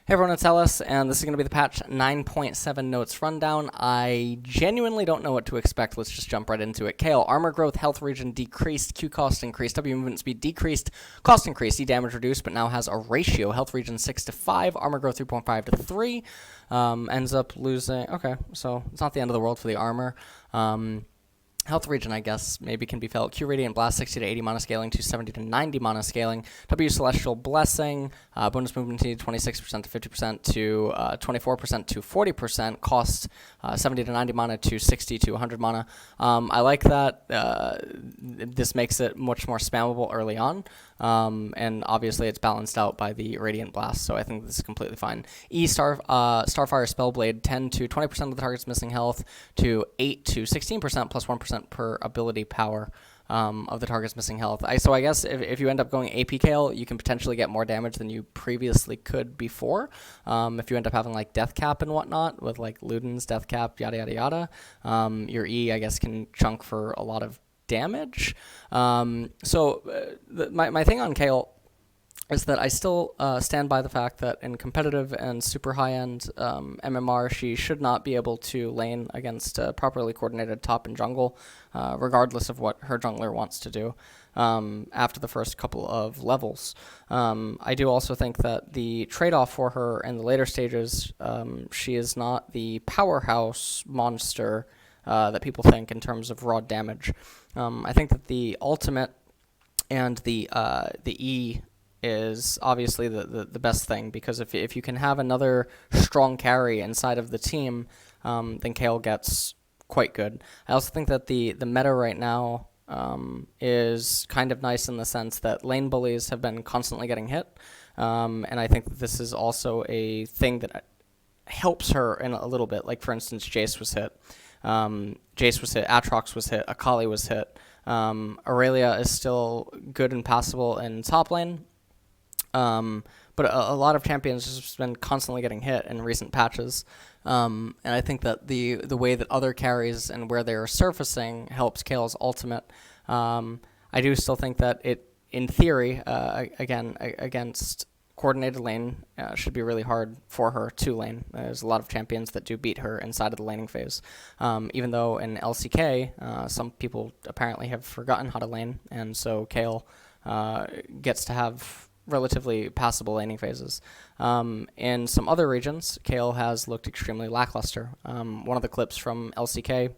Hey everyone, it's Ellis, and this is going to be the patch 9.7 notes rundown. I genuinely don't know what to expect. Let's just jump right into it. Kayle, armor growth, health regen decreased, Q cost increased, W movement speed decreased, cost increased, E damage reduced, but now has a ratio. Health regen 6 to 5, armor growth 3.5 to 3. Ends up losing. Okay, so it's not the end of the world for the armor. Health regen, I guess, maybe can be felt. Q Radiant Blast, 60 to 80 mana scaling, 270 to 90 mana scaling. W Celestial Blessing, bonus movement speed 26% to 50% to 24% to 40%. Cost 70 to 90 mana to 60 to 100 mana. I like that. This makes it much more spammable early on. And obviously it's balanced out by the Radiant Blast, so I think this is completely fine. Starfire Spellblade, 10 to 20% of the target's missing health, to 8 to 16% plus 1% per ability power of the target's missing health. So I guess if you end up going AP Kayle, you can potentially get more damage than you previously could before. If you end up having like Death Cap and whatnot, with like Luden's Death Cap, yada yada yada, your E, I guess, can chunk for a lot of damage. My thing on Kayle is that I still stand by the fact that in competitive and super high-end MMR, she should not be able to lane against properly coordinated top and jungle, regardless of what her jungler wants to do after the first couple of levels. I do also think that the trade-off for her in the later stages, she is not the powerhouse monster that people think in terms of raw damage. I think that the ultimate and the E is obviously the best thing, because if you can have another strong carry inside of the team, then Kayle gets quite good. I also think that the meta right now is kind of nice in the sense that lane bullies have been constantly getting hit, and I think that this is also a thing that helps her in a little bit. Like, for instance, Jace was hit, Aatrox was hit, Akali was hit. Aurelia is still good and passable in top lane. But a lot of champions have just been constantly getting hit in recent patches. And I think that the way that other carries and where they're surfacing helps Kayle's ultimate. I do still think that it, in theory, again, against coordinated lane, should be really hard for her to lane. There's a lot of champions that do beat her inside of the laning phase. Even though in LCK, some people apparently have forgotten how to lane, and so Kayle gets to have relatively passable laning phases. In some other regions, Kayle has looked extremely lackluster. One of the clips from LCK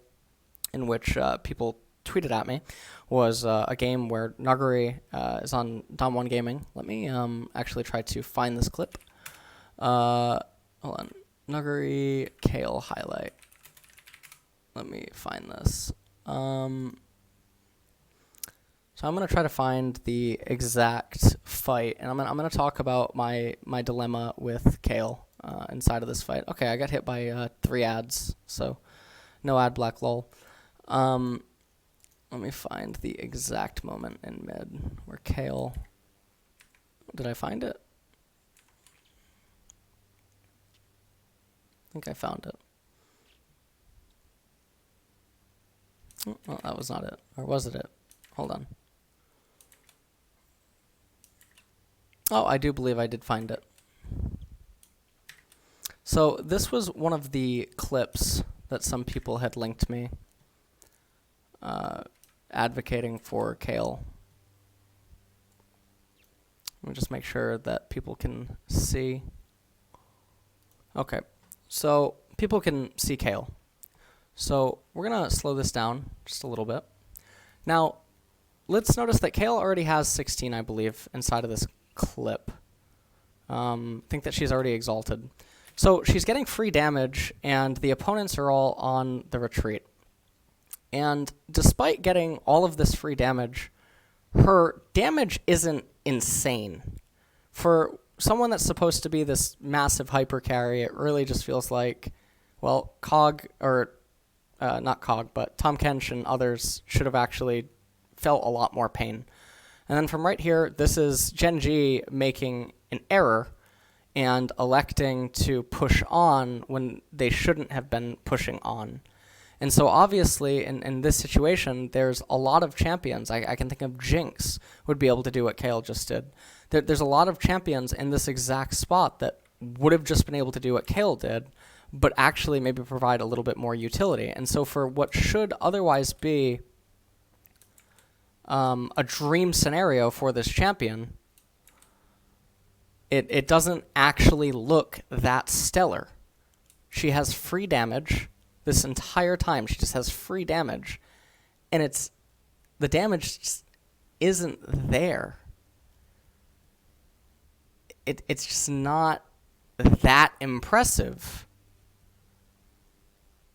in which people tweeted at me was a game where Nuguri is on Dom 1 Gaming. Let me actually try to find this clip. Hold on. Nuguri Kayle highlight. Let me find this. So I'm going to try to find the exact fight, and I'm going to talk about my dilemma with Kayle inside of this fight. Okay, I got hit by 3 ads, so no ad black lol. Let me find the exact moment in mid where Kayle... Did I find it? I think I found it. Oh, well, that was not it. Or was it it? Hold on. Oh, I do believe I did find it. So this was one of the clips that some people had linked me advocating for Kayle. Let me just make sure that people can see. Okay, so people can see Kayle. So we're going to slow this down just a little bit. Now, let's notice that Kayle already has 16, I believe, inside of this clip. Think that she's already exalted. So she's getting free damage, and the opponents are all on the retreat. And despite getting all of this free damage, her damage isn't insane. For someone that's supposed to be this massive hyper carry, it really just feels like, well, not Cog, but Tom Kench and others should have actually felt a lot more pain. And then from right here, this is Gen G making an error and electing to push on when they shouldn't have been pushing on. And so obviously in this situation, there's a lot of champions. I can think of Jinx would be able to do what Kayle just did. There's a lot of champions in this exact spot that would have just been able to do what Kayle did, but actually maybe provide a little bit more utility. And so for what should otherwise be a dream scenario for this champion, it doesn't actually look that stellar. She has free damage this entire time. She just has free damage. And the damage just isn't there. It's just not that impressive.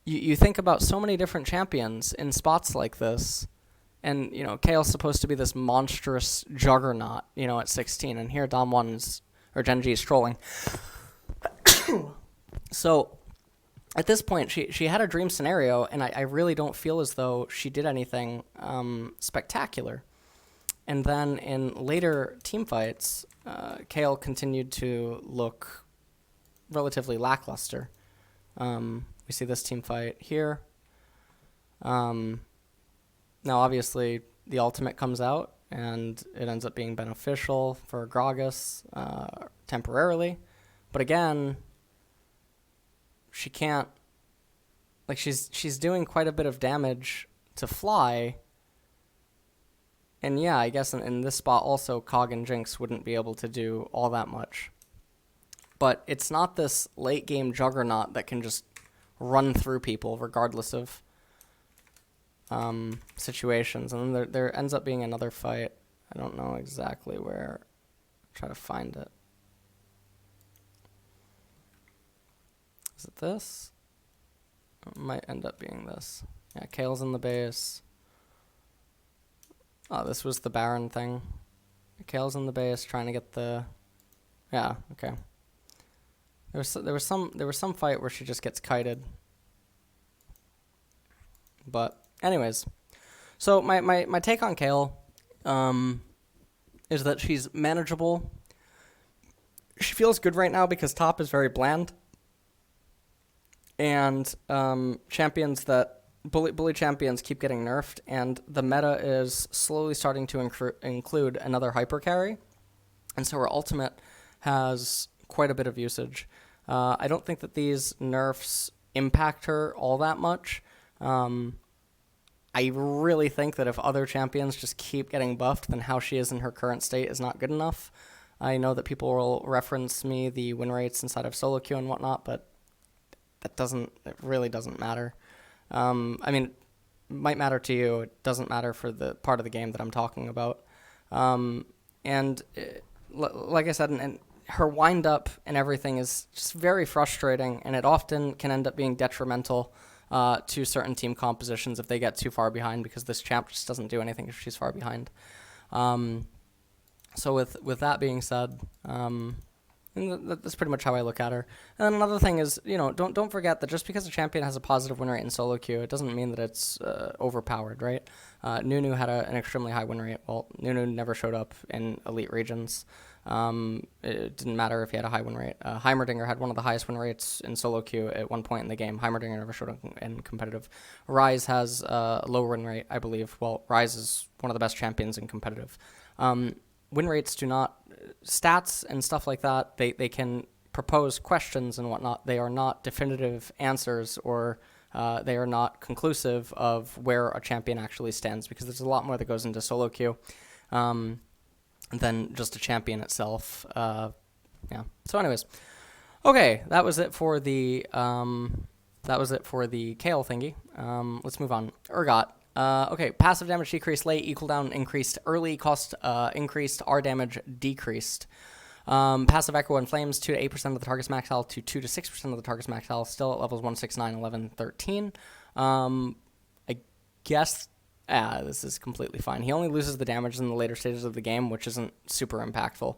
You think about so many different champions in spots like this, and, Kayle's supposed to be this monstrous juggernaut, at 16, and here Gen G is trolling. So, at this point, she had a dream scenario, and I really don't feel as though she did anything spectacular. And then in later team fights, Kayle continued to look relatively lackluster. We see this team fight here. Now, obviously, the ultimate comes out, and it ends up being beneficial for Gragas temporarily. But again, she can't... she's doing quite a bit of damage to fly. And yeah, I guess in this spot also, Cog and Jinx wouldn't be able to do all that much. But it's not this late-game juggernaut that can just run through people regardless of situations. And then there ends up being another fight. I don't know exactly where. Try to find it. Is it this? It might end up being this. Yeah, Kayle's in the base. Oh, this was the Baron thing. Kayle's in the base trying to get the... Yeah, okay. There was some fight where she just gets kited. But anyways, so my take on Kayle is that she's manageable. She feels good right now because top is very bland. And champions that bully champions keep getting nerfed, and the meta is slowly starting to include another hyper carry, and so her ultimate has quite a bit of usage. I don't think that these nerfs impact her all that much. I really think that if other champions just keep getting buffed, then how she is in her current state is not good enough. I know that people will reference me the win rates inside of solo queue and whatnot, but it really doesn't matter. I mean, it might matter to you. It doesn't matter for the part of the game that I'm talking about. Like I said, and her wind-up and everything is just very frustrating, and it often can end up being detrimental to certain team compositions if they get too far behind, because this champ just doesn't do anything if she's far behind. So with that being said, and that's pretty much how I look at her. And then another thing is, don't forget that just because a champion has a positive win rate in solo queue, it doesn't mean that it's overpowered, right? Nunu had an extremely high win rate. Well, Nunu never showed up in elite regions. It didn't matter if he had a high win rate. Heimerdinger had one of the highest win rates in solo queue at one point in the game. Heimerdinger never showed up in competitive. Ryze has a low win rate, I believe. Well, Ryze is one of the best champions in competitive. Win rates do not... Stats and stuff like that, they can propose questions and whatnot. They are not definitive answers, or they are not conclusive of where a champion actually stands, because there's a lot more that goes into solo queue than just a champion itself. Yeah. So anyways, okay, that was it for the Kayle thingy. Let's move on. Urgot. Okay, passive damage decreased late, equal down increased early, cost increased, R damage decreased. Passive Echo and Flames, 2 to 8% of the target's max health to 2 to 6% of the target's max health, still at levels 1, 6, 9, 11, 13. I guess this is completely fine. He only loses the damage in the later stages of the game, which isn't super impactful.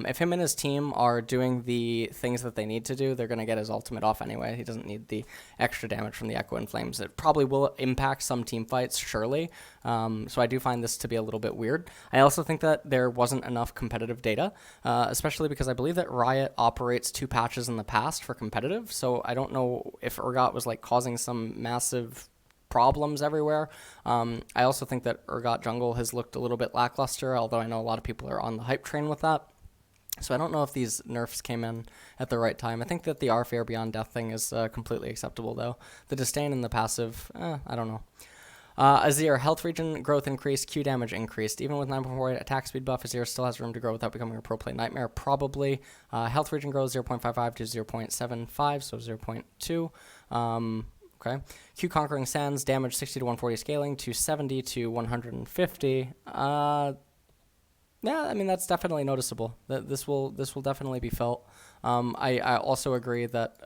If him and his team are doing the things that they need to do, they're going to get his ultimate off anyway. He doesn't need the extra damage from the Echo and Flames. It probably will impact some team fights, surely. So I do find this to be a little bit weird. I also think that there wasn't enough competitive data, especially because I believe that Riot operates 2 patches in the past for competitive, so I don't know if Urgot was causing some massive problems everywhere. I also think that Urgot jungle has looked a little bit lackluster, although I know a lot of people are on the hype train with that. So I don't know if these nerfs came in at the right time. I think that the Our Fear Beyond Death thing is completely acceptable, though. The Disdain and the passive, I don't know. Azir, health regen growth increased, Q damage increased. Even with 9.48 attack speed buff, Azir still has room to grow without becoming a pro play nightmare, probably. Health regen grows 0.55 to 0.75, so 0.2. Okay. Q Conquering Sands, damage 60 to 140 scaling to 70 to 150. Yeah, I mean, that's definitely noticeable. This will definitely be felt. I also agree that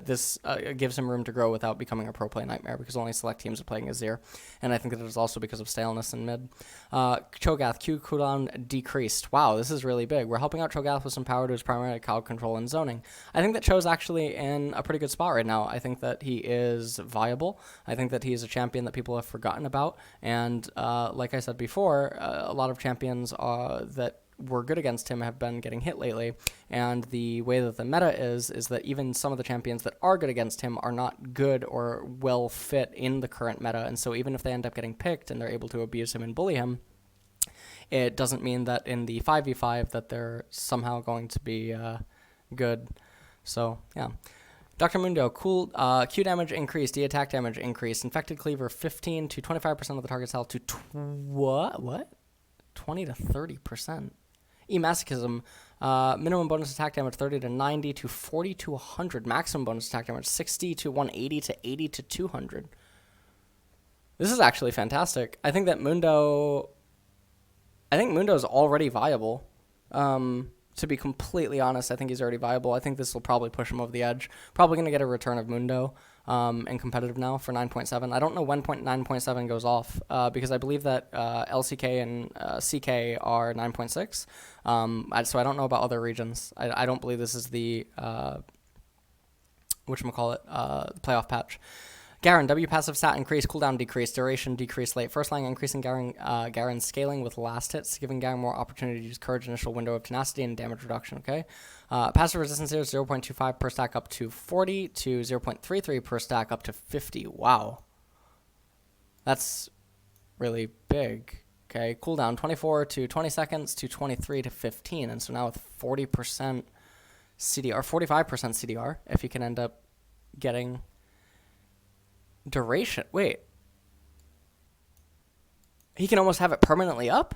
this gives him room to grow without becoming a pro play nightmare, because only select teams are playing Azir, and I think that it is also because of staleness in mid. Cho'Gath, Q cooldown decreased. Wow, this is really big. We're helping out Cho'Gath with some power to his primary crowd control and zoning. I think that Cho's actually in a pretty good spot right now. I think that he is viable. I think that he is a champion that people have forgotten about, and like I said before, a lot of champions that were good against him have been getting hit lately, and the way that the meta is that even some of the champions that are good against him are not good or well fit in the current meta, and so even if they end up getting picked and they're able to abuse him and bully him, it doesn't mean that in the 5v5 that they're somehow going to be good. So yeah. Dr. Mundo, cool. Q damage increased, D attack damage increased, infected cleaver 15 to 25% of the target's health to what? 20 to 30%. E-masochism, minimum bonus attack damage 30 to 90 to 40 to 100. Maximum bonus attack damage 60 to 180 to 80 to 200. This is actually fantastic. I think Mundo's already viable. To be completely honest, I think he's already viable. I think this will probably push him over the edge. Probably going to get a return of Mundo and competitive now for 9.7. I don't know when 9.7 goes off because I believe that LCK and CK are 9.6. So I don't know about other regions. I don't believe this is the playoff patch. Garen, W passive stat increase, cooldown decrease, duration decrease late. First line increasing Garen's scaling with last hits, giving Garen more opportunity to use courage initial window of tenacity and damage reduction, okay? Passive resistance here is 0.25 per stack up to 40 to 0.33 per stack up to 50. Wow. That's really big. Okay, cooldown 24 to 20 seconds to 23 to 15. And so now with 40% CDR, 45% CDR, if you can end up getting duration. Wait. He can almost have it permanently up?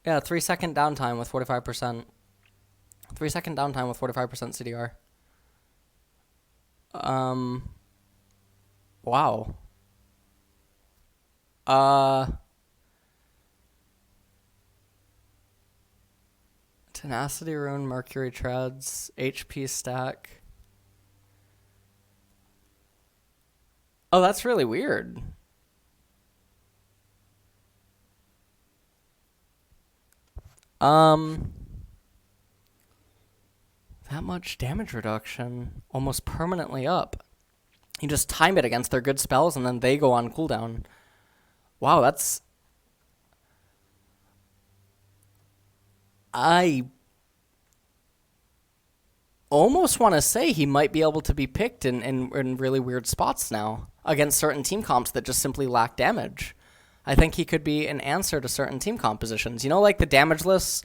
Yeah, 3-second downtime with 45%. 3-second downtime with 45% CDR. Wow. Tenacity Rune, Mercury Treads, HP stack. Oh, that's really weird. That much damage reduction, almost permanently up. You just time it against their good spells, and then they go on cooldown. Wow, that's... I almost want to say he might be able to be picked in really weird spots now against certain team comps that just simply lack damage. I think he could be an answer to certain team compositions. You know, like the damageless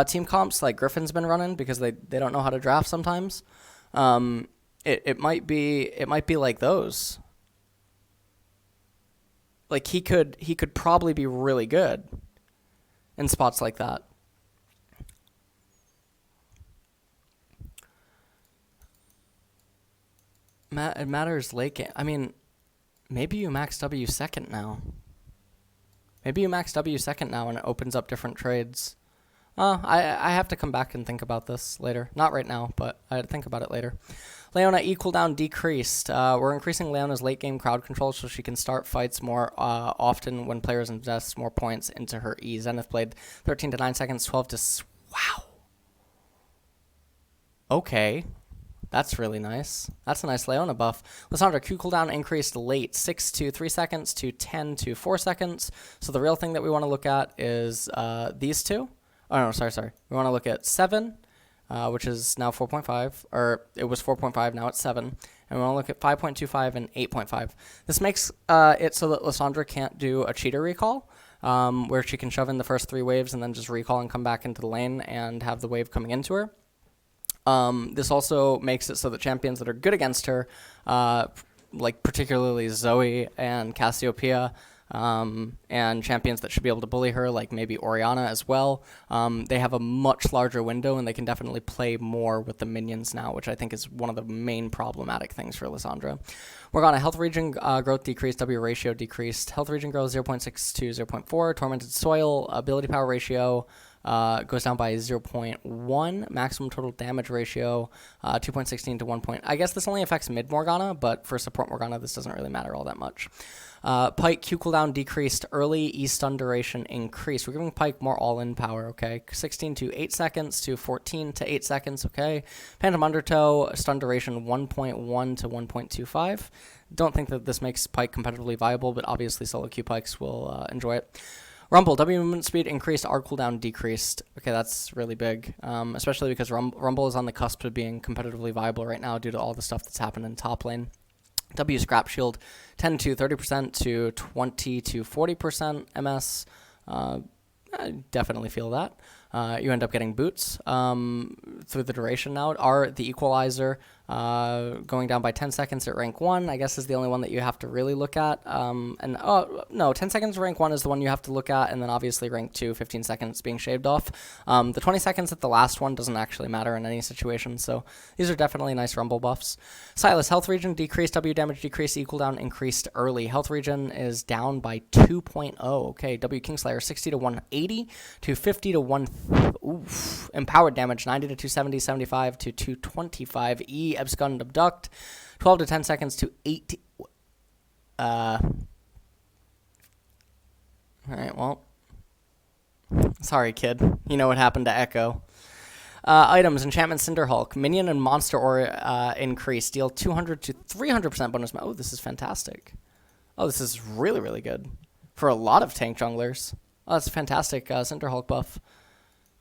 team comps like Griffin's been running because they don't know how to draft sometimes. It might be like those. Like he could probably be really good in spots like that. It matters late game. I mean, maybe you max W second now. Maybe you max W second now and it opens up different trades. I have to come back and think about this later. Not right now, but I'd think about it later. Leona, E cooldown decreased. We're increasing Leona's late game crowd control so she can start fights more often when players invest more points into her E. Zenith played 13 to 9 seconds, 12 to... Wow. Okay. That's really nice. That's a nice Leona buff. Lissandra, Q cooldown increased late, 6 to 3 seconds to 10 to 4 seconds. So the real thing that we want to look at is these two. Oh, no, sorry. We want to look at 7, which is now 4.5, or it was 4.5, now it's 7. And we want to look at 5.25 and 8.5. This makes it so that Lissandra can't do a cheater recall, where she can shove in the first 3 waves and then just recall and come back into the lane and have the wave coming into her. This also makes it so that champions that are good against her, like particularly Zoe and Cassiopeia, and champions that should be able to bully her, like maybe Orianna as well, they have a much larger window and they can definitely play more with the minions now, which I think is one of the main problematic things for Lissandra. Morgana, health region growth decreased, W ratio decreased. Health region growth 0.6 to 0.4. Tormented Soil, ability power ratio goes down by 0.1. Maximum total damage ratio 2.16 to 1. I guess this only affects mid Morgana, but for support Morgana, this doesn't really matter all that much. Pike Q cooldown decreased, early E stun duration increased. We're giving Pike more all-in power, okay? 16 to 8 seconds to 14 to 8 seconds, okay? Phantom Undertow, stun duration 1.1 to 1.25. Don't think that this makes Pike competitively viable, but obviously solo queue Pikes will enjoy it. Rumble, W movement speed increased, R cooldown decreased. Okay, that's really big, especially because Rumble is on the cusp of being competitively viable right now due to all the stuff that's happened in top lane. W scrap shield 10 to 30% to 20 to 40% MS. I definitely feel that. You end up getting boots through the duration now. R, the equalizer, going down by 10 seconds at rank 1, I guess is the only one that you have to really look at. And oh, no, 10 seconds at rank 1 is the one you have to look at, and then obviously rank 2, 15 seconds being shaved off. The 20 seconds at the last one doesn't actually matter in any situation, so these are definitely nice rumble buffs. Silas, health region decreased, W damage decreased, E cooldown increased early. Health region is down by 2.0. Okay, W Kingslayer 60 to 180 to 50 to 1. Oof. Empowered damage 90 to 270, 75 to 225. E abscond abduct 12 to 10 seconds to 8. Alright, well. Sorry, kid. You know what happened to Echo. Items, Enchantment Cinderhulk. Minion and monster aura increase. Deal 200 to 300% bonus. Oh, this is fantastic. Oh, this is really, really good. For a lot of tank junglers. Oh, that's a fantastic Cinderhulk buff.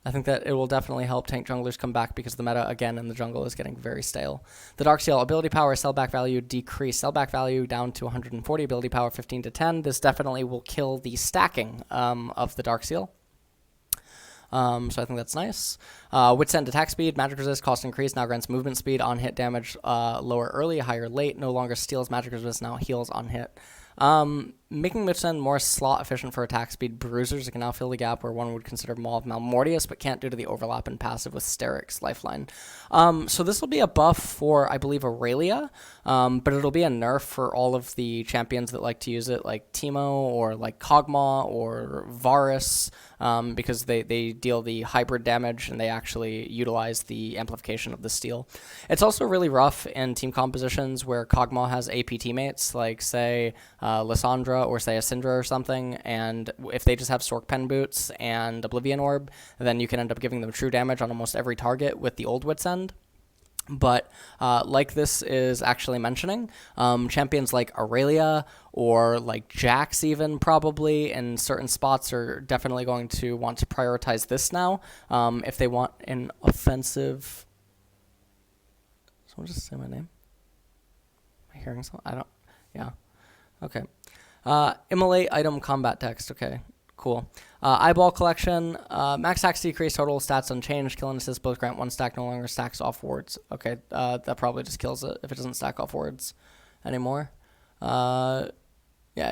I think that it will definitely help tank junglers come back because the meta, again, in the jungle is getting very stale. The Darksteel, ability power, sellback value decrease. Sellback value down to 140, ability power 15 to 10. This definitely will kill the stacking of the Darksteel. So I think that's nice. Wits End attack speed, magic resist, cost increase, now grants movement speed, on hit damage lower early, higher late, no longer steals magic resist, now heals on hit. Making Wits End more slot efficient for attack speed. Bruisers, it can now fill the gap where one would consider Maul of Malmortius, but can't due to the overlap in passive with Steric's Lifeline. So this will be a buff for, I believe, Aurelia, but it'll be a nerf for all of the champions that like to use it, like Teemo or like Kog'Maw or Varus, because they deal the hybrid damage and they actually utilize the amplification of the steel. It's also really rough in team compositions where Kog'Maw has AP teammates, like, say, Lissandra or say a Syndra or something, and if they just have Sork Pen Boots and Oblivion Orb, then you can end up giving them true damage on almost every target with the old Wits End. But like this is actually mentioning, champions like Aurelia or like Jax even probably in certain spots are definitely going to want to prioritize this now if they want an offensive... Someone just say my name? Am I hearing something? I don't... Yeah. Okay. Immolate item combat text. Okay, cool. Eyeball collection. Max stacks decrease, total stats unchanged. Kill and assist both grant 1 stack, no longer stacks off wards. Okay, that probably just kills it if it doesn't stack off wards anymore. Yeah,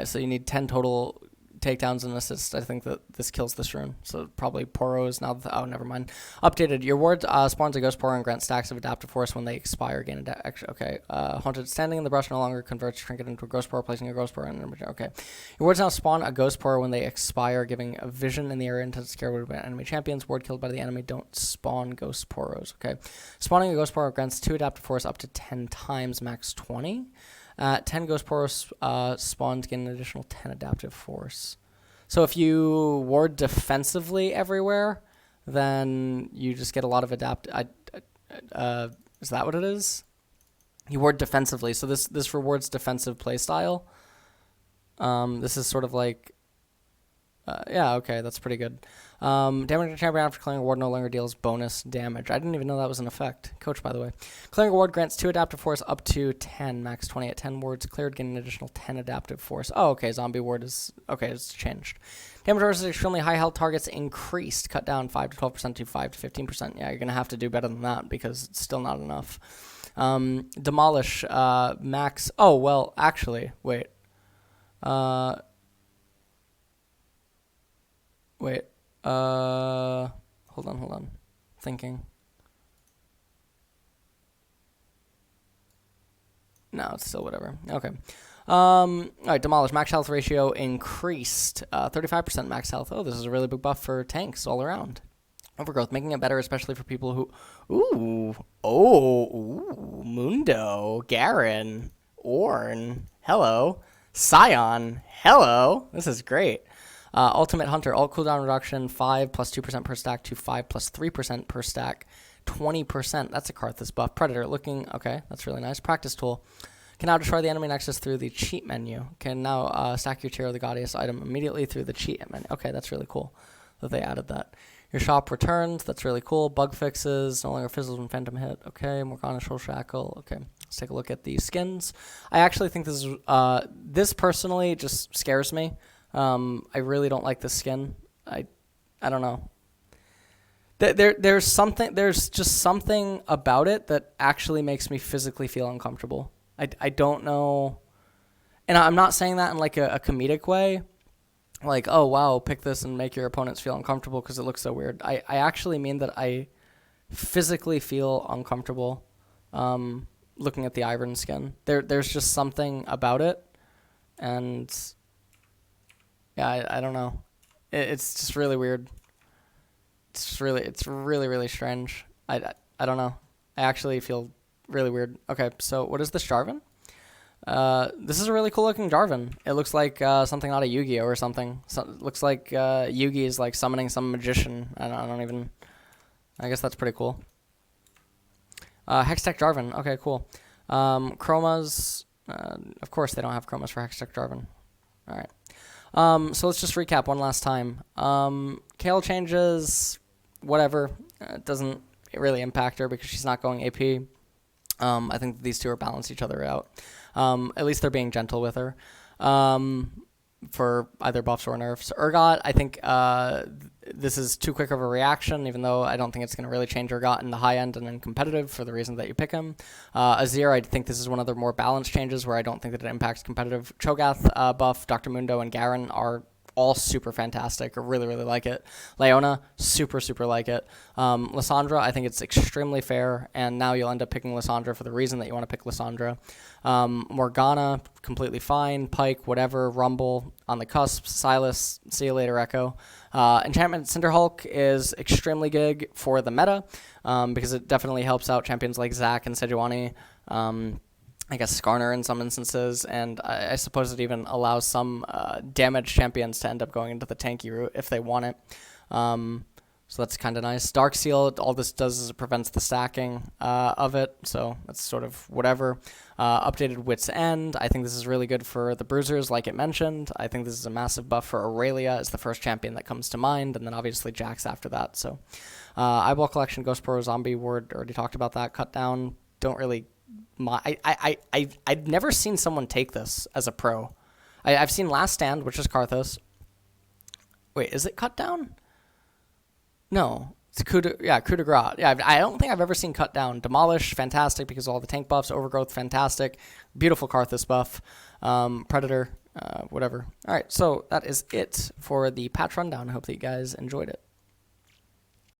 so you need 10 total takedowns and assists. I think that this kills this rune. So probably Poros now. Oh, never mind. Updated. Your ward spawns a Ghost Poro and grants stacks of Adaptive Force when they expire. Gain extra. Okay. Haunted standing in the brush no longer converts Trinket into a Ghost Poro, placing a Ghost Poro in. Okay. Your wards now spawn a Ghost Poro when they expire, giving a vision in the area into scare wood by enemy champions. Ward killed by the enemy don't spawn Ghost Poros. Okay. Spawning a Ghost Poro grants 2 Adaptive Force up to 10 times, max 20. 10 Ghost Poros spawned, gain an additional 10 Adaptive Force. So if you ward defensively everywhere, then you just get a lot of is that what it is? You ward defensively, so this rewards defensive playstyle. This is sort of like Yeah, okay, that's pretty good. Damage to champion after clearing a ward no longer deals bonus damage. I didn't even know that was an effect. Coach, by the way. Clearing a ward grants 2 adaptive force up to 10. Max 20 at 10 wards. Cleared, gain an additional 10 adaptive force. Oh, okay, zombie ward is... Okay, it's changed. Damage versus extremely high health targets increased. Cut down 5 to 12% to 5 to 15%. Yeah, you're going to have to do better than that because it's still not enough. Demolish, max... Oh, well, actually, wait. Wait, hold on. Thinking. No, it's still whatever. Okay. Alright, Demolish. Max health ratio increased. 35% max health. Oh, this is a really big buff for tanks all around. Overgrowth, making it better, especially for people who... Ooh, Mundo, Garen, Ornn, hello, Scion, hello. This is great. Ultimate Hunter, alt cooldown reduction, 5 plus 2% per stack to 5 plus 3% per stack, 20%. That's a Karthus buff. Predator, looking, okay, that's really nice. Practice tool. Can now destroy the enemy nexus through the cheat menu. Can now stack your tier of the Gaudius item immediately through the cheat menu. Okay, that's really cool that they added that. Your shop returns, that's really cool. Bug fixes, no longer fizzles when phantom hit. Okay, Morgana Soul Shackle. Okay, let's take a look at the skins. I actually think this is, this personally just scares me. I really don't like this skin. I don't know. There's just something about it that actually makes me physically feel uncomfortable. I don't know. And I'm not saying that in like a comedic way. Like, oh, wow, pick this and make your opponents feel uncomfortable because it looks so weird. I actually mean that I physically feel uncomfortable looking at the Ivern skin. There's just something about it. And... yeah, I don't know. It's just really weird. It's really strange. I don't know. I actually feel really weird. Okay, so what is this Jarvan? This is a really cool looking Jarvan. It looks like something out of Yu-Gi-Oh or something. So, it looks like Yugi is like summoning some magician. I don't even... I guess that's pretty cool. Hextech Jarvan. Okay, cool. Chromas. Of course they don't have chromas for Hextech Jarvan. All right. So let's just recap one last time. Kayle changes, whatever. It doesn't really impact her because she's not going AP. I think these two are balance each other out. At least they're being gentle with her for either buffs or nerfs. Urgot, I think this is too quick of a reaction, even though I don't think it's going to really change Urgot in the high end and in competitive for the reason that you pick him. Azir, I think this is one of the more balanced changes where I don't think that it impacts competitive. Cho'Gath buff, Dr. Mundo, and Garen are all super fantastic. I really like it. Leona, super like it. Lissandra, I think it's extremely fair, and now you'll end up picking Lissandra for the reason that you want to pick Lissandra. Morgana, completely fine. Pike, whatever. Rumble, on the cusp. Silas, see you later, Echo. Enchantment Cinderhulk is extremely good for the meta because it definitely helps out champions like Zac and Sejuani. I guess Skarner in some instances, and I suppose it even allows some damaged champions to end up going into the tanky route if they want it. So that's kind of nice. Darkseal, all this does is it prevents the stacking of it, so that's sort of whatever. Updated Wit's End, I think this is really good for the bruisers, like it mentioned. I think this is a massive buff for Aurelia. It's the first champion that comes to mind, and then obviously Jax after that. So Eyeball Collection, Ghost Pro, Zombie Ward, already talked about that. Cut down, don't really... I've never seen someone take this as a pro. I've seen Last Stand, which is Karthus. Wait, is it cut down? No, it's coup de grace. Yeah, I don't think I've ever seen cut down. Demolish, fantastic because of all the tank buffs. Overgrowth, fantastic. Beautiful Karthus buff. Predator, whatever. All right, so that is it for the patch rundown. I hope that you guys enjoyed it.